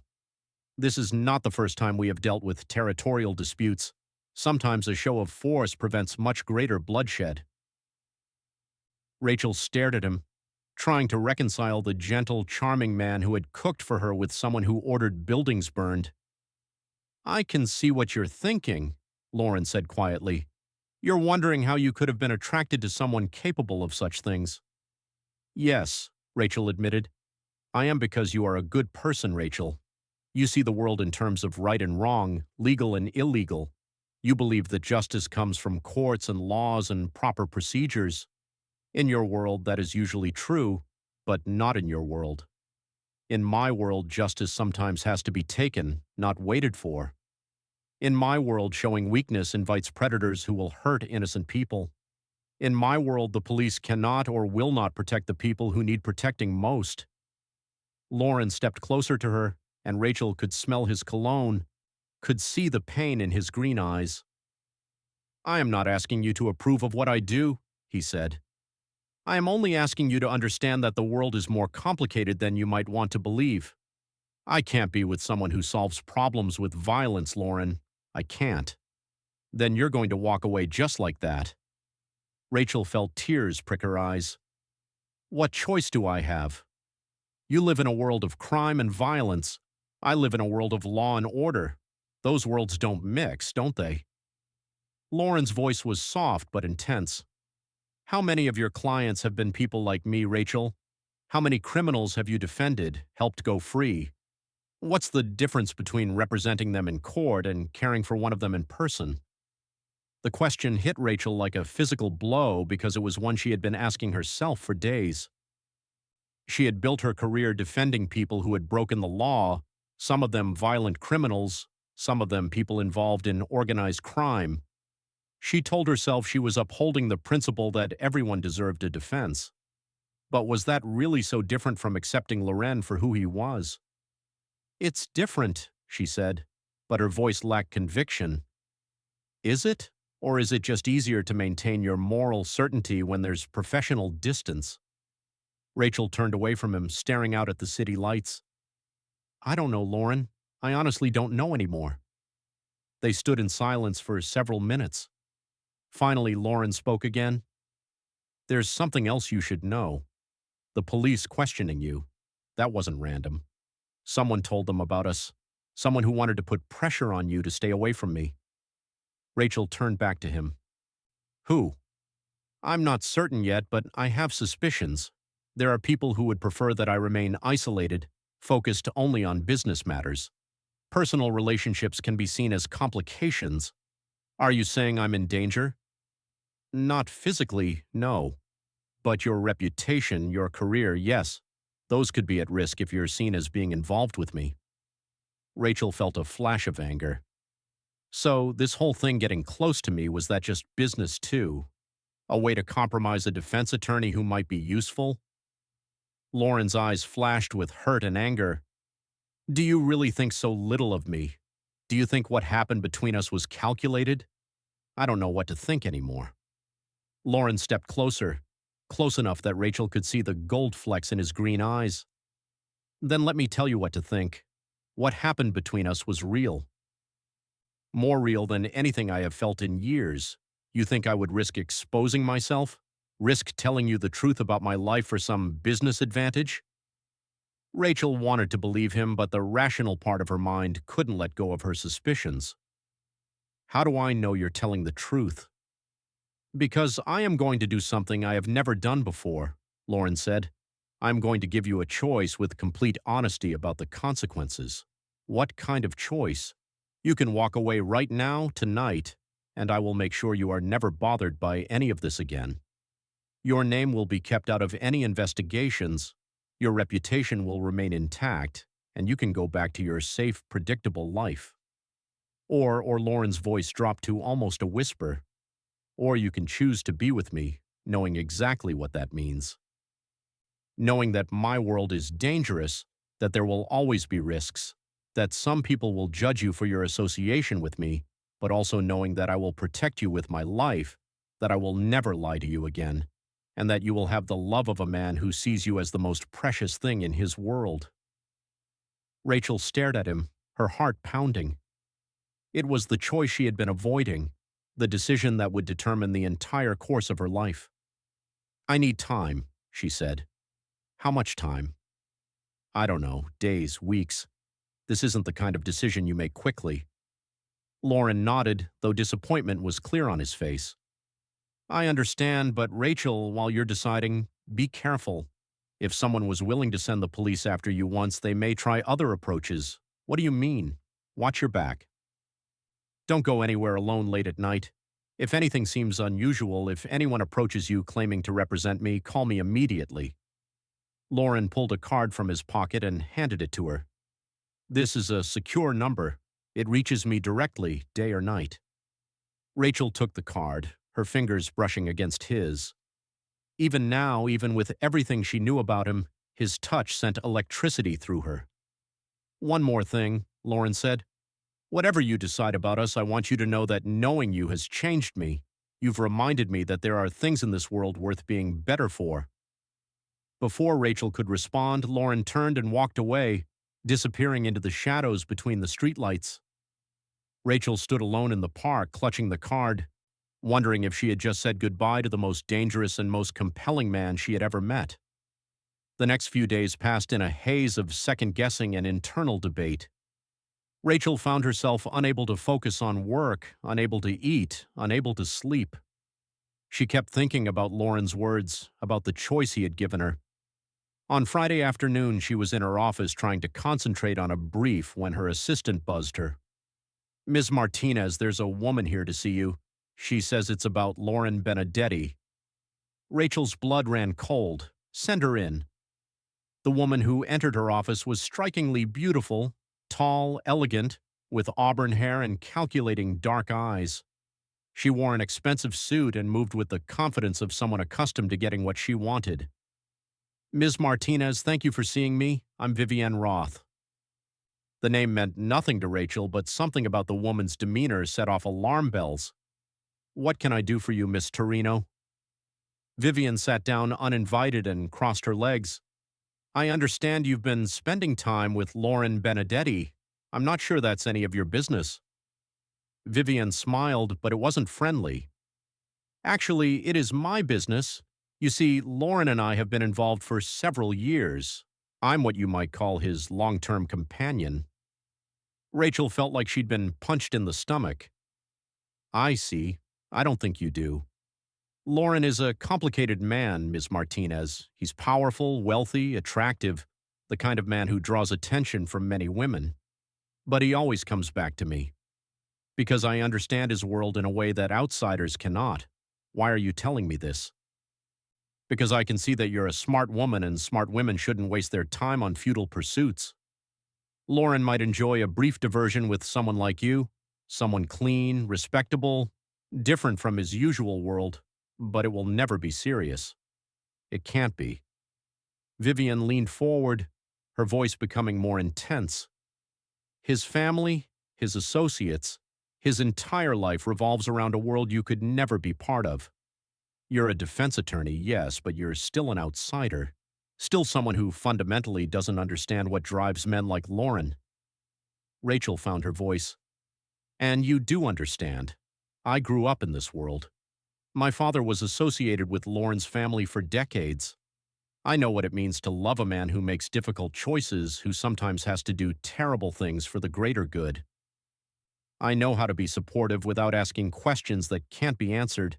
This is not the first time we have dealt with territorial disputes. Sometimes a show of force prevents much greater bloodshed. Rachel stared at him, trying to reconcile the gentle, charming man who had cooked for her with someone who ordered buildings burned. I can see what you're thinking, Loren said quietly. You're wondering how you could have been attracted to someone capable of such things. Yes, Rachel admitted. I am, because you are a good person, Rachel. You see the world in terms of right and wrong, legal and illegal. You believe that justice comes from courts and laws and proper procedures. In your world, that is usually true, but not in your world. In my world, justice sometimes has to be taken, not waited for. In my world, showing weakness invites predators who will hurt innocent people. In my world, the police cannot or will not protect the people who need protecting most. Loren stepped closer to her, and Rachel could smell his cologne, could see the pain in his green eyes. I am not asking you to approve of what I do, he said. I am only asking you to understand that the world is more complicated than you might want to believe. I can't be with someone who solves problems with violence, Loren. I can't. Then you're going to walk away just like that. Rachel felt tears prick her eyes. What choice do I have? You live in a world of crime and violence. I live in a world of law and order. Those worlds don't mix, don't they? Loren's voice was soft but intense. How many of your clients have been people like me, Rachel? How many criminals have you defended, helped go free? What's the difference between representing them in court and caring for one of them in person? The question hit Rachel like a physical blow because it was one she had been asking herself for days. She had built her career defending people who had broken the law, some of them violent criminals, some of them people involved in organized crime. She told herself she was upholding the principle that everyone deserved a defense. But was that really so different from accepting Loren for who he was? "It's different," she said, but her voice lacked conviction. "Is it? Or is it just easier to maintain your moral certainty when there's professional distance?" Rachel turned away from him, staring out at the city lights. "I don't know, Lauren. I honestly don't know anymore." They stood in silence for several minutes. Finally, Lauren spoke again. "There's something else you should know. The police questioning you. That wasn't random. Someone told them about us. Someone who wanted to put pressure on you to stay away from me." Rachel turned back to him. "Who?" "I'm not certain yet, but I have suspicions. There are people who would prefer that I remain isolated, focused only on business matters. Personal relationships can be seen as complications. Are you saying I'm in danger?" "Not physically, no. But your reputation, your career, yes. Those could be at risk if you're seen as being involved with me." Rachel felt a flash of anger. "So this whole thing getting close to me, was that just business too? A way to compromise a defense attorney who might be useful?" Lauren's eyes flashed with hurt and anger. "Do you really think so little of me? Do you think what happened between us was calculated? I don't know what to think anymore." Lauren stepped closer, close enough that Rachel could see the gold flecks in his green eyes. "Then let me tell you what to think. What happened between us was real. More real than anything I have felt in years. You think I would risk exposing myself? Risk telling you the truth about my life for some business advantage?" Rachel wanted to believe him, but the rational part of her mind couldn't let go of her suspicions. "How do I know you're telling the truth?" "Because I am going to do something I have never done before," Lauren said. "I'm going to give you a choice with complete honesty about the consequences." "What kind of choice?" "You can walk away right now, tonight, and I will make sure you are never bothered by any of this again. Your name will be kept out of any investigations, your reputation will remain intact, and you can go back to your safe, predictable life." Or Lauren's voice dropped to almost a whisper, "Or you can choose to be with me, knowing exactly what that means. Knowing that my world is dangerous, that there will always be risks, that some people will judge you for your association with me, but also knowing that I will protect you with my life, that I will never lie to you again, and that you will have the love of a man who sees you as the most precious thing in his world." Rachel stared at him, her heart pounding. It was the choice she had been avoiding, the decision that would determine the entire course of her life. "I need time," she said. "How much time?" "I don't know, days, weeks. This isn't the kind of decision you make quickly." Lauren nodded, though disappointment was clear on his face. "I understand, but Rachel, while you're deciding, be careful. If someone was willing to send the police after you once, they may try other approaches." "What do you mean?" "Watch your back. Don't go anywhere alone late at night. If anything seems unusual, if anyone approaches you claiming to represent me, call me immediately." Lauren pulled a card from his pocket and handed it to her. "This is a secure number. It reaches me directly, day or night." Rachel took the card, her fingers brushing against his. Even now, even with everything she knew about him, his touch sent electricity through her. "One more thing," Lauren said. "Whatever you decide about us, I want you to know that knowing you has changed me. You've reminded me that there are things in this world worth being better for." Before Rachel could respond, Lauren turned and walked away, disappearing into the shadows between the streetlights. Rachel stood alone in the park, clutching the card, wondering if she had just said goodbye to the most dangerous and most compelling man she had ever met. The next few days passed in a haze of second-guessing and internal debate. Rachel found herself unable to focus on work, unable to eat, unable to sleep. She kept thinking about Lauren's words, about the choice he had given her. On Friday afternoon, she was in her office trying to concentrate on a brief when her assistant buzzed her. "Ms. Martinez, there's a woman here to see you. She says it's about Lauren Benedetti." Rachel's blood ran cold. "Send her in." The woman who entered her office was strikingly beautiful, tall, elegant, with auburn hair and calculating dark eyes. She wore an expensive suit and moved with the confidence of someone accustomed to getting what she wanted. "Ms. Martinez, thank you for seeing me. I'm Vivienne Roth." The name meant nothing to Rachel, but something about the woman's demeanor set off alarm bells. "What can I do for you, Miss Torino?" Vivian sat down uninvited and crossed her legs. "I understand you've been spending time with Lauren Benedetti. I'm not sure that's any of your business." Vivian smiled, but it wasn't friendly. "Actually, it is my business. You see, Lauren and I have been involved for several years. I'm what you might call his long-term companion." Rachel felt like she'd been punched in the stomach. "I see. I don't think you do. Lauren is a complicated man, Ms. Martinez. He's powerful, wealthy, attractive, the kind of man who draws attention from many women. But he always comes back to me. Because I understand his world in a way that outsiders cannot. Why are you telling me this?" "Because I can see that you're a smart woman and smart women shouldn't waste their time on futile pursuits. Lauren might enjoy a brief diversion with someone like you, someone clean, respectable, different from his usual world, but it will never be serious. It can't be." Vivian leaned forward, her voice becoming more intense. "His family, his associates, his entire life revolves around a world you could never be part of. You're a defense attorney, yes, but you're still an outsider. Still someone who fundamentally doesn't understand what drives men like Lauren." Rachel found her voice. "And you do understand. I grew up in this world. My father was associated with Lauren's family for decades. I know what it means to love a man who makes difficult choices, who sometimes has to do terrible things for the greater good. I know how to be supportive without asking questions that can't be answered."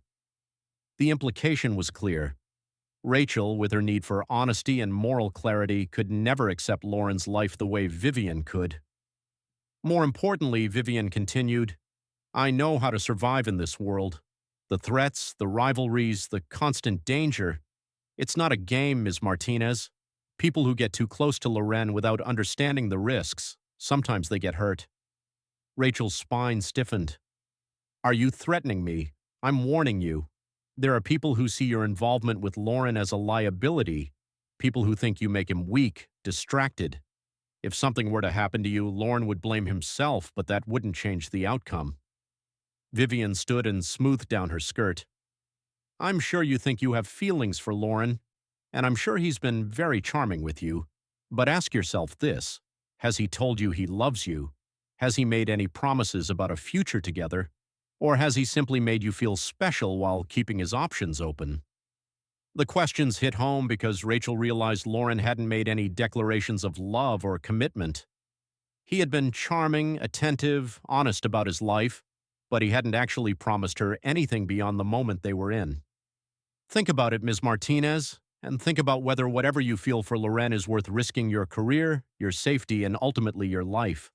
The implication was clear. Rachel, with her need for honesty and moral clarity, could never accept Lauren's life the way Vivian could. More importantly, Vivian continued, "I know how to survive in this world. The threats, the rivalries, the constant danger. It's not a game, Ms. Martinez. People who get too close to Loren without understanding the risks, sometimes they get hurt." Rachel's spine stiffened. "Are you threatening me? I'm warning you. There are people who see your involvement with Lauren as a liability, people who think you make him weak, distracted. If something were to happen to you, Lauren would blame himself, but that wouldn't change the outcome." Vivian stood and smoothed down her skirt. "I'm sure you think you have feelings for Lauren, and I'm sure he's been very charming with you. But ask yourself this: has he told you he loves you? Has he made any promises about a future together? Or has he simply made you feel special while keeping his options open?" The questions hit home because Rachel realized Lauren hadn't made any declarations of love or commitment. He had been charming, attentive, honest about his life, but he hadn't actually promised her anything beyond the moment they were in. "Think about it, Ms. Martinez, and think about whether whatever you feel for Loren is worth risking your career, your safety, and ultimately your life."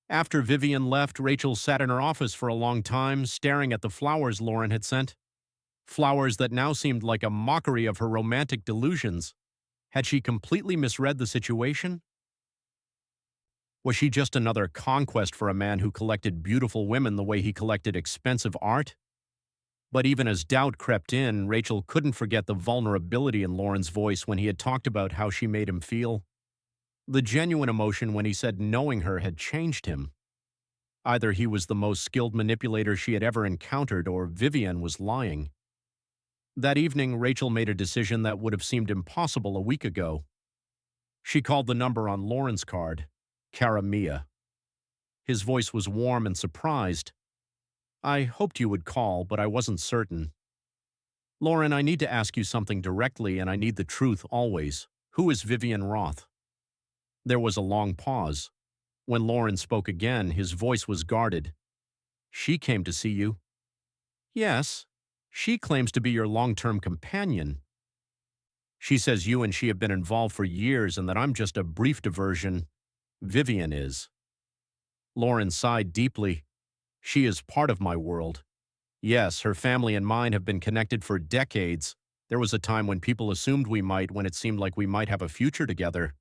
After Vivian left, Rachel sat in her office for a long time, staring at the flowers Lauren had sent. Flowers that now seemed like a mockery of her romantic delusions. Had she completely misread the situation? Was she just another conquest for a man who collected beautiful women the way he collected expensive art? But even as doubt crept in, Rachel couldn't forget the vulnerability in Lauren's voice when he had talked about how she made him feel. The genuine emotion when he said knowing her had changed him. Either he was the most skilled manipulator she had ever encountered, or Vivian was lying. That evening, Rachel made a decision that would have seemed impossible a week ago. She called the number on Lauren's card, Cara Mia. His voice was warm and surprised. "I hoped you would call, but I wasn't certain. Lauren, I need to ask you something directly, and I need the truth always. Who is Vivian Roth?" There was a long pause. When Lauren spoke again, his voice was guarded. "She came to see you." "Yes. She claims to be your long-term companion." She says you and she have been involved for years and that I'm just a brief diversion. Vivian is. Lauren sighed deeply. She is part of my world. Yes, her family and mine have been connected for decades. There was a time when people assumed we might, when it seemed like we might have a future together.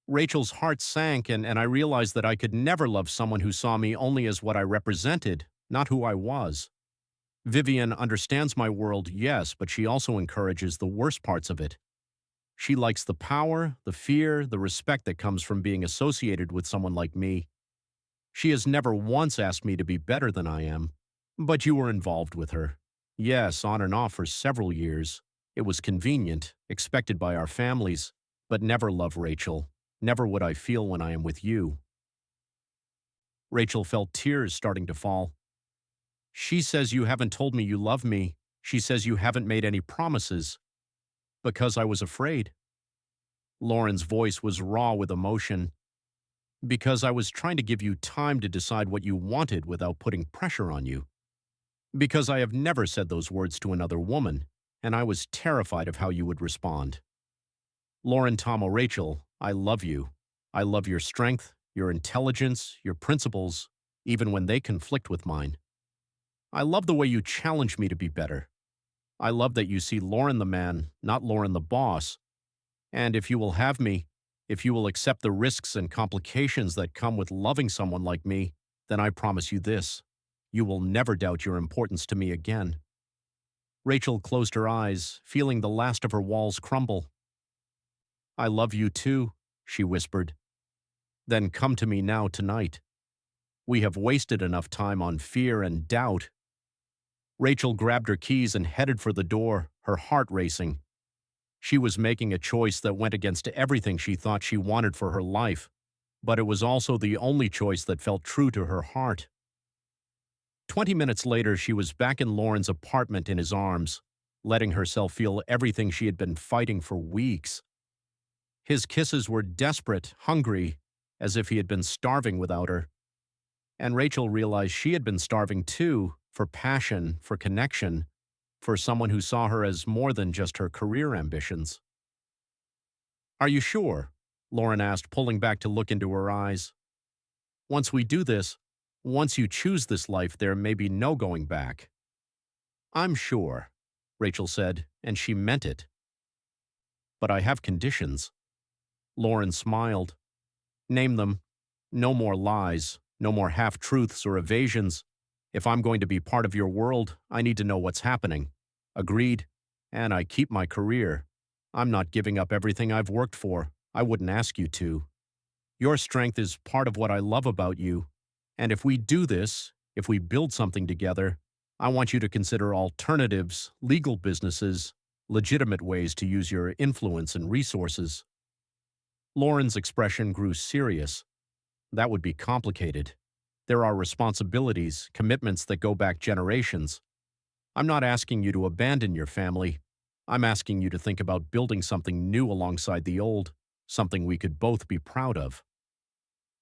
Rachel's heart sank, and I realized that I could never love someone who saw me only as what I represented, not who I was. Vivian understands my world, yes, but she also encourages the worst parts of it. She likes the power, the fear, the respect that comes from being associated with someone like me. She has never once asked me to be better than I am. But you were involved with her. Yes, on and off for several years. It was convenient, expected by our families, but never love Rachel. Never would I feel when I am with you. Rachel felt tears starting to fall. She says you haven't told me you love me. She says you haven't made any promises. Because I was afraid. Lauren's voice was raw with emotion. Because I was trying to give you time to decide what you wanted without putting pressure on you. Because I have never said those words to another woman, and I was terrified of how you would respond. Lauren, Tom, or Rachel, I love you. I love your strength, your intelligence, your principles, even when they conflict with mine. I love the way you challenge me to be better. I love that you see Lauren the man, not Lauren the boss. And if you will have me, if you will accept the risks and complications that come with loving someone like me, then I promise you this. You will never doubt your importance to me again. Rachel closed her eyes, feeling the last of her walls crumble. I love you too, she whispered. Then come to me now tonight. We have wasted enough time on fear and doubt. Rachel grabbed her keys and headed for the door, her heart racing. She was making a choice that went against everything she thought she wanted for her life, but it was also the only choice that felt true to her heart. 20 minutes later, she was back in Lauren's apartment in his arms, letting herself feel everything she had been fighting for weeks. His kisses were desperate, hungry, as if he had been starving without her. And Rachel realized she had been starving too, for passion, for connection, for someone who saw her as more than just her career ambitions. Are you sure? Lauren asked, pulling back to look into her eyes. Once we do this, once you choose this life, there may be no going back. I'm sure, Rachel said, and she meant it. But I have conditions. Lauren smiled. Name them. No more lies, no more half-truths or evasions. If I'm going to be part of your world, I need to know what's happening. Agreed. And I keep my career. I'm not giving up everything I've worked for. I wouldn't ask you to. Your strength is part of what I love about you. And if we do this, if we build something together, I want you to consider alternatives, legal businesses, legitimate ways to use your influence and resources. Lauren's expression grew serious. That would be complicated. There are responsibilities, commitments that go back generations. I'm not asking you to abandon your family. I'm asking you to think about building something new alongside the old, something we could both be proud of.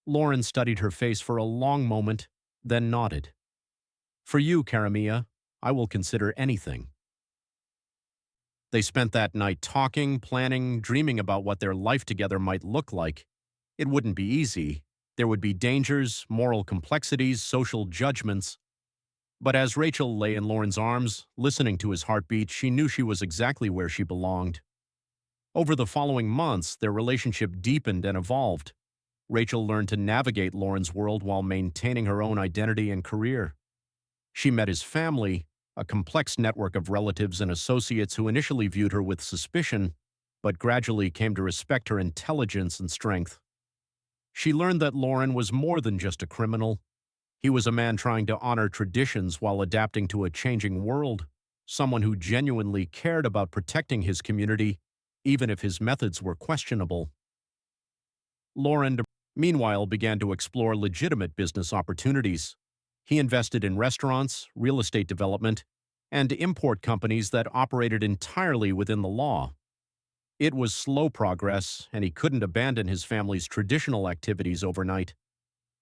Lauren studied her face for a long moment, then nodded. For you, Karamia, I will consider anything. They spent that night talking, planning, dreaming about what their life together might look like. It wouldn't be easy. There would be dangers, moral complexities, social judgments. But as Rachel lay in Lauren's arms, listening to his heartbeat, she knew she was exactly where she belonged. Over the following months, their relationship deepened and evolved. Rachel learned to navigate Lauren's world while maintaining her own identity and career. She met his family, a complex network of relatives and associates who initially viewed her with suspicion, but gradually came to respect her intelligence and strength. She learned that Lauren was more than just a criminal. He was a man trying to honor traditions while adapting to a changing world, someone who genuinely cared about protecting his community, even if his methods were questionable. Lauren, meanwhile, began to explore legitimate business opportunities. He invested in restaurants, real estate development, and import companies that operated entirely within the law. It was slow progress, and he couldn't abandon his family's traditional activities overnight.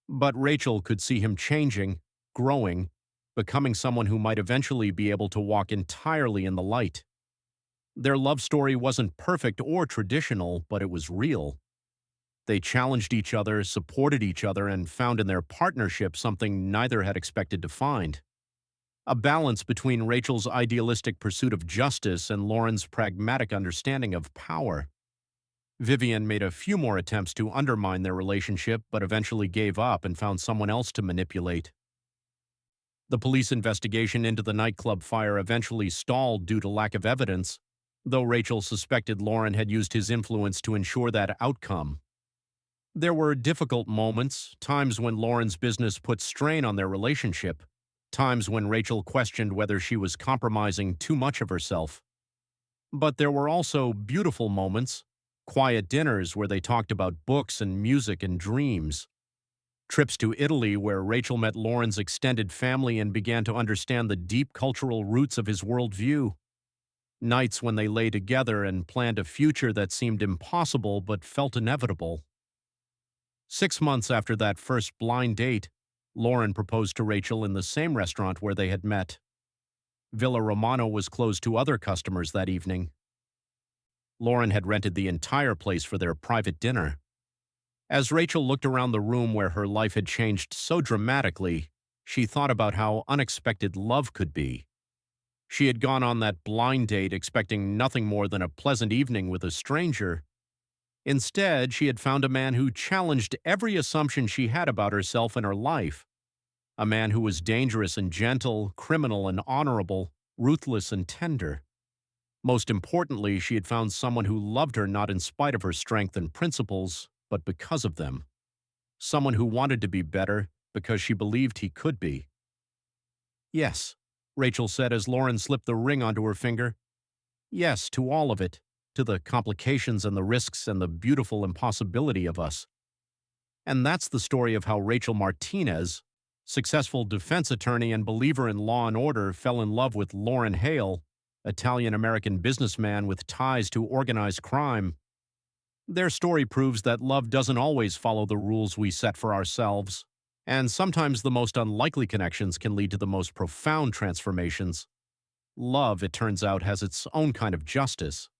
But Rachel could see him changing, growing, becoming someone who might eventually be able to walk entirely in the light. Their love story wasn't perfect or traditional, but it was real. They challenged each other, supported each other, and found in their partnership something neither had expected to find. A balance between Rachel's idealistic pursuit of justice and Lauren's pragmatic understanding of power. Vivian made a few more attempts to undermine their relationship, but eventually gave up and found someone else to manipulate. The police investigation into the nightclub fire eventually stalled due to lack of evidence, though Rachel suspected Lauren had used his influence to ensure that outcome. There were difficult moments, times when Lauren's business put strain on their relationship, times when Rachel questioned whether she was compromising too much of herself. But there were also beautiful moments, quiet dinners where they talked about books and music and dreams, trips to Italy where Rachel met Lauren's extended family and began to understand the deep cultural roots of his worldview, nights when they lay together and planned a future that seemed impossible but felt inevitable. 6 months after that first blind date, Lauren proposed to Rachel in the same restaurant where they had met. Villa Romano was closed to other customers that evening. Lauren had rented the entire place for their private dinner. As Rachel looked around the room where her life had changed so dramatically, she thought about how unexpected love could be. She had gone on that blind date expecting nothing more than a pleasant evening with a stranger. Instead, she had found a man who challenged every assumption she had about herself and her life. A man who was dangerous and gentle, criminal and honorable, ruthless and tender. Most importantly, she had found someone who loved her not in spite of her strength and principles, but because of them. Someone who wanted to be better because she believed he could be. Yes, Rachel said as Lauren slipped the ring onto her finger. Yes, to all of it, to the complications and the risks and the beautiful impossibility of us. And that's the story of how Rachel Martinez, successful defense attorney and believer in law and order, fell in love with Lauren Hale, Italian-American businessman with ties to organized crime. Their story proves that love doesn't always follow the rules we set for ourselves, and sometimes the most unlikely connections can lead to the most profound transformations. Love, it turns out, has its own kind of justice.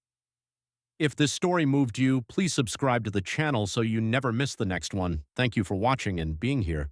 If this story moved you, please subscribe to the channel so you never miss the next one. Thank you for watching and being here.